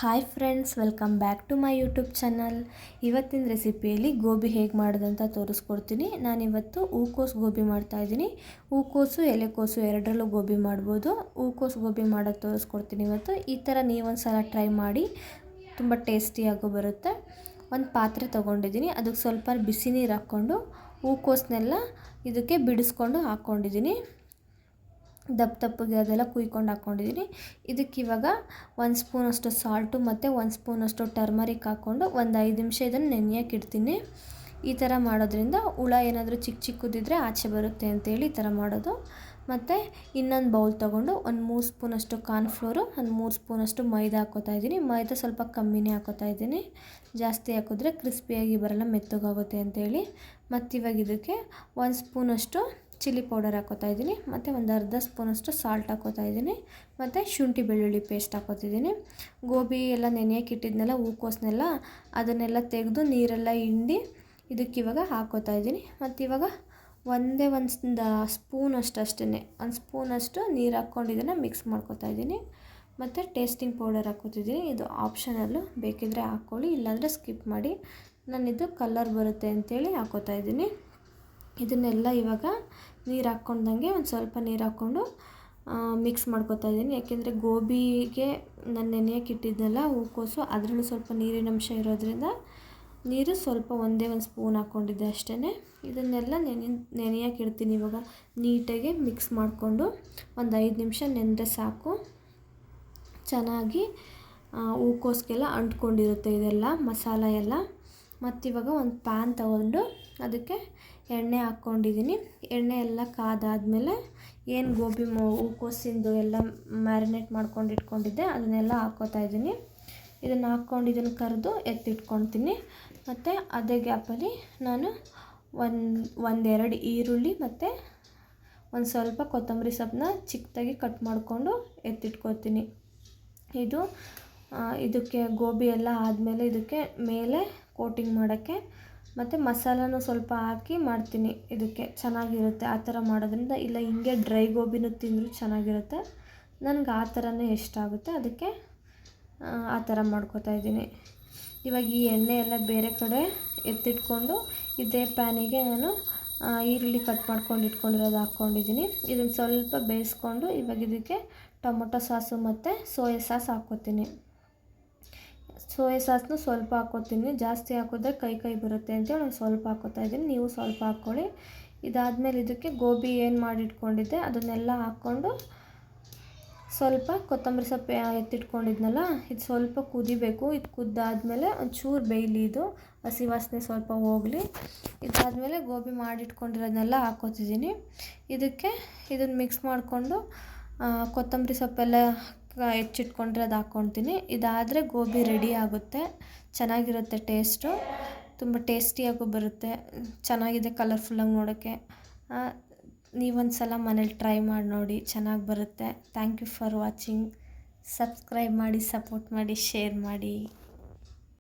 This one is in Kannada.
Hi friends, welcome back to my YouTube channel. ಇವತ್ತಿನ ರೆಸಿಪಿಯಲ್ಲಿ ಗೋಬಿ ಹೇಗೆ ಮಾಡೋದಂತ ತೋರಿಸ್ಕೊಡ್ತೀನಿ. ನಾನಿವತ್ತು ಹೂಕೋಸು ಗೋಬಿ ಮಾಡ್ತಾಯಿದ್ದೀನಿ. ಹೂಕೋಸು ಎಲೆಕೋಸು ಎರಡರಲ್ಲೂ ಗೋಬಿ ಮಾಡ್ಬೋದು. ಹೂಕೋಸು ಗೋಬಿ ಮಾಡೋದು ತೋರಿಸ್ಕೊಡ್ತೀನಿ ಇವತ್ತು. ಈ ಥರ ನೀವೊಂದು ಸಲ ಟ್ರೈ ಮಾಡಿ, ತುಂಬ ಟೇಸ್ಟಿಯಾಗೂ ಬರುತ್ತೆ. ಒಂದು ಪಾತ್ರೆ ತೊಗೊಂಡಿದ್ದೀನಿ, ಅದಕ್ಕೆ ಸ್ವಲ್ಪ ಬಿಸಿ ನೀರು ಹಾಕ್ಕೊಂಡು ಹೂಕೋಸನ್ನೆಲ್ಲ ಇದಕ್ಕೆ ಬಿಡಿಸ್ಕೊಂಡು ಹಾಕ್ಕೊಂಡಿದ್ದೀನಿ. ದಪ್ಪಗೆ ಅದೆಲ್ಲ ಕುಯ್ಕೊಂಡು ಹಾಕ್ಕೊಂಡಿದ್ದೀನಿ. ಇದಕ್ಕೆ ಇವಾಗ 1 ಸ್ಪೂನಷ್ಟು ಸಾಲ್ಟು ಮತ್ತು 1 ಸ್ಪೂನಷ್ಟು ಟರ್ಮರಿಕ್ ಹಾಕ್ಕೊಂಡು ಒಂದು 5 ನಿಮಿಷ ಇದನ್ನು ನೆನೆಯೋಕೆ ಇಡ್ತೀನಿ. ಈ ಥರ ಮಾಡೋದ್ರಿಂದ ಹುಳ ಏನಾದರೂ ಚಿಕ್ಕದಿದ್ದರೆ ಆಚೆ ಬರುತ್ತೆ ಅಂತೇಳಿ ಈ ಥರ ಮಾಡೋದು. ಮತ್ತು ಇನ್ನೊಂದು ಬೌಲ್ ತೊಗೊಂಡು ಒಂದು 3 ಸ್ಪೂನಷ್ಟು ಕಾರ್ನ್ಫ್ಲೋರು, ಒಂದು 3 ಸ್ಪೂನಷ್ಟು ಮೈದಾ ಹಾಕ್ಕೋತಾ ಇದ್ದೀನಿ. ಮೈದಾ ಸ್ವಲ್ಪ ಕಮ್ಮಿನೇ ಹಾಕ್ಕೋತಾ ಇದ್ದೀನಿ, ಜಾಸ್ತಿ ಹಾಕಿದ್ರೆ ಕ್ರಿಸ್ಪಿಯಾಗಿ ಬರಲ್ಲ, ಮೆತ್ತಗಾಗುತ್ತೆ ಅಂತೇಳಿ. ಮತ್ತು ಇವಾಗ ಇದಕ್ಕೆ 1 ಸ್ಪೂನಷ್ಟು ಚಿಲ್ಲಿ ಪೌಡರ್ ಹಾಕ್ಕೋತಾ ಇದ್ದೀನಿ, ಮತ್ತು ಒಂದು ಅರ್ಧ ಸ್ಪೂನಷ್ಟು ಸಾಲ್ಟ್ ಹಾಕ್ಕೋತಾ ಇದ್ದೀನಿ, ಮತ್ತು ಶುಂಠಿ ಬೆಳ್ಳುಳ್ಳಿ ಪೇಸ್ಟ್ ಹಾಕ್ಕೋತಿದ್ದೀನಿ. ಗೋಬಿ ಎಲ್ಲ ನೆನೆಯೋಕೆ ಇಟ್ಟಿದ್ನೆಲ್ಲ ಹೂಕೋಸನ್ನೆಲ್ಲ ಅದನ್ನೆಲ್ಲ ತೆಗೆದು ನೀರೆಲ್ಲ ಹಿಂಡಿ ಇದಕ್ಕಿವಾಗ ಹಾಕ್ಕೋತಾ ಇದ್ದೀನಿ. ಮತ್ತು ಇವಾಗ ಒಂದು ಸ್ಪೂನಷ್ಟು ಅಷ್ಟೇ, ಒಂದು ಸ್ಪೂನಷ್ಟು ನೀರು ಹಾಕ್ಕೊಂಡು ಇದನ್ನು ಮಿಕ್ಸ್ ಮಾಡ್ಕೋತಾ ಇದ್ದೀನಿ. ಮತ್ತು ಟೇಸ್ಟಿಂಗ್ ಪೌಡರ್ ಹಾಕ್ಕೋತಿದ್ದೀನಿ. ಇದು ಆಪ್ಷನಲ್ಲು, ಬೇಕಿದ್ದರೆ ಹಾಕ್ಕೊಳ್ಳಿ, ಇಲ್ಲಾಂದರೆ ಸ್ಕಿಪ್ ಮಾಡಿ. ನಾನಿದು ಕಲರ್ ಬರುತ್ತೆ ಅಂತೇಳಿ ಹಾಕ್ಕೋತಾ ಇದ್ದೀನಿ. ಇದನ್ನೆಲ್ಲ ಇವಾಗ ನೀರು ಹಾಕ್ಕೊಂಡಂಗೆ ಒಂದು ಸ್ವಲ್ಪ ನೀರು ಹಾಕ್ಕೊಂಡು ಮಿಕ್ಸ್ ಮಾಡ್ಕೋತಾ ಇದ್ದೀನಿ. ಯಾಕೆಂದರೆ ಗೋಬಿಗೆ ನಾನು ನೆನೆಯೋಕೆ ಇಟ್ಟಿದ್ದೆನಲ್ಲ ಹೂಕೋಸು, ಅದರಲ್ಲೂ ಸ್ವಲ್ಪ ನೀರಿನಂಶ ಇರೋದ್ರಿಂದ ನೀರು ಸ್ವಲ್ಪ ಒಂದೇ ಒಂದು ಸ್ಪೂನ್ ಹಾಕ್ಕೊಂಡಿದ್ದೆ ಅಷ್ಟೇ. ಇದನ್ನೆಲ್ಲ ನೆನೆಯೋಕೆ ಇಡ್ತೀನಿ. ಇವಾಗ ನೀಟಾಗಿ ಮಿಕ್ಸ್ ಮಾಡಿಕೊಂಡು ಒಂದು 5 ನಿಮಿಷ ನೆನೆದ್ರೆ ಸಾಕು. ಚೆನ್ನಾಗಿ ಹೂಕೋಸಿಗೆಲ್ಲ ಅಂಟ್ಕೊಂಡಿರುತ್ತೆ ಇದೆಲ್ಲ ಮಸಾಲ ಎಲ್ಲ. ಮತ್ತಿವಾಗ ಒಂದು ಪ್ಯಾನ್ ತಗೊಂಡು ಅದಕ್ಕೆ ಎಣ್ಣೆ ಹಾಕ್ಕೊಂಡಿದ್ದೀನಿ. ಎಣ್ಣೆ ಎಲ್ಲ ಕಾದಾದಮೇಲೆ ಏನು ಗೋಬಿ ಹೂಕೋಸಿಂದು ಎಲ್ಲ ಮ್ಯಾರಿನೇಟ್ ಮಾಡ್ಕೊಂಡು ಇಟ್ಕೊಂಡಿದ್ದೆ ಅದನ್ನೆಲ್ಲ ಹಾಕ್ಕೋತಾ ಇದ್ದೀನಿ. ಇದನ್ನು ಹಾಕ್ಕೊಂಡು ಇದನ್ನು ಕರೆದು ಎತ್ತಿಟ್ಕೊಳ್ತೀನಿ. ಮತ್ತು ಅದೇ ಗ್ಯಾಪಲ್ಲಿ ನಾನು ಒಂದೆರಡು ಈರುಳ್ಳಿ ಮತ್ತು ಒಂದು ಸ್ವಲ್ಪ ಕೊತ್ತಂಬರಿ ಸೊಪ್ಪನ್ನ ಚಿಕ್ಕದಾಗಿ ಕಟ್ ಮಾಡಿಕೊಂಡು ಎತ್ತಿಟ್ಕೊತೀನಿ. ಇದಕ್ಕೆ ಗೋಬಿ ಎಲ್ಲ ಆದಮೇಲೆ ಇದಕ್ಕೆ ಮೇಲೆ ಕೋಟಿಂಗ್ ಮಾಡೋಕ್ಕೆ ಮತ್ತು ಮಸಾಲನೂ ಸ್ವಲ್ಪ ಹಾಕಿ ಮಾಡ್ತೀನಿ. ಇದಕ್ಕೆ ಚೆನ್ನಾಗಿರುತ್ತೆ ಆ ಥರ ಮಾಡೋದ್ರಿಂದ. ಇಲ್ಲ ಹಿಂಗೆ ಡ್ರೈ ಗೋಬಿನೂ ತಿಂದರೂ ಚೆನ್ನಾಗಿರುತ್ತೆ. ನನಗೆ ಆ ಥರನೇ ಇಷ್ಟ ಆಗುತ್ತೆ, ಅದಕ್ಕೆ ಆ ಥರ ಮಾಡ್ಕೋತಾ ಇದ್ದೀನಿ. ಇವಾಗ ಈ ಎಣ್ಣೆ ಎಲ್ಲ ಬೇರೆ ಕಡೆ ಎತ್ತಿಟ್ಕೊಂಡು ಇದೇ ಪ್ಯಾನಿಗೆ ನಾನು ಈರುಳ್ಳಿ ಕಟ್ ಮಾಡ್ಕೊಂಡು ಇಟ್ಕೊಂಡಿರೋದು ಹಾಕ್ಕೊಂಡಿದ್ದೀನಿ. ಇದನ್ನು ಸ್ವಲ್ಪ ಬೇಯಿಸ್ಕೊಂಡು ಇವಾಗ ಇದಕ್ಕೆ ಟೊಮೊಟೊ ಸಾಸು ಮತ್ತು ಸೋಯಾ ಸಾಸ್ ಹಾಕ್ಕೋತೀನಿ. ಸೋಯಾ ಸಾಸ್ನು ಸ್ವಲ್ಪ ಹಾಕ್ಕೋತೀನಿ, ಜಾಸ್ತಿ ಹಾಕಿದ್ರೆ ಕೈ ಬರುತ್ತೆ ಅಂತೇಳಿ ನಾನು ಸ್ವಲ್ಪ ಹಾಕ್ಕೋತಾ ಇದ್ದೀನಿ. ನೀವು ಸ್ವಲ್ಪ ಹಾಕ್ಕೊಳ್ಳಿ. ಇದಾದಮೇಲೆ ಇದಕ್ಕೆ ಗೋಬಿ ಏನು ಮಾಡಿಟ್ಕೊಂಡಿದ್ದೆ ಅದನ್ನೆಲ್ಲ ಹಾಕ್ಕೊಂಡು ಸ್ವಲ್ಪ ಕೊತ್ತಂಬರಿ ಸೊಪ್ಪು ಎತ್ತಿಟ್ಕೊಂಡಿದ್ನಲ್ಲ ಇದು ಸ್ವಲ್ಪ ಕುದಿಬೇಕು. ಇದು ಕುದ್ದಾದಮೇಲೆ ಒಂಚೂರು ಬೇಯಲಿ, ಇದು ಹಸಿ ವಾಸನೆ ಸ್ವಲ್ಪ ಹೋಗಲಿ. ಇದಾದಮೇಲೆ ಗೋಬಿ ಮಾಡಿಟ್ಕೊಂಡಿರೋದನ್ನೆಲ್ಲ ಹಾಕ್ಕೋತಿದ್ದೀನಿ. ಇದನ್ನು ಮಿಕ್ಸ್ ಮಾಡಿಕೊಂಡು ಕೊತ್ತಂಬರಿ ಸೊಪ್ಪೆಲ್ಲ ಹೆಚ್ಚಿಟ್ಕೊಂಡ್ರೆ ಅದು ಹಾಕ್ಕೊಳ್ತೀನಿ. ಇದಾದರೆ ಗೋಬಿ ರೆಡಿ ಆಗುತ್ತೆ. ಚೆನ್ನಾಗಿರುತ್ತೆ ಟೇಸ್ಟು, ತುಂಬ ಟೇಸ್ಟಿಯಾಗೂ ಬರುತ್ತೆ. ಚೆನ್ನಾಗಿದೆ ಕಲರ್ಫುಲ್ಲಾಗಿ ನೋಡೋಕ್ಕೆ. ನೀವೊಂದು ಸಲ ಮನೇಲಿ ಟ್ರೈ ಮಾಡಿ ನೋಡಿ, ಚೆನ್ನಾಗಿ ಬರುತ್ತೆ. Thank you for watching. Subscribe ಮಾಡಿ, ಸಪೋರ್ಟ್ ಮಾಡಿ, ಶೇರ್ ಮಾಡಿ.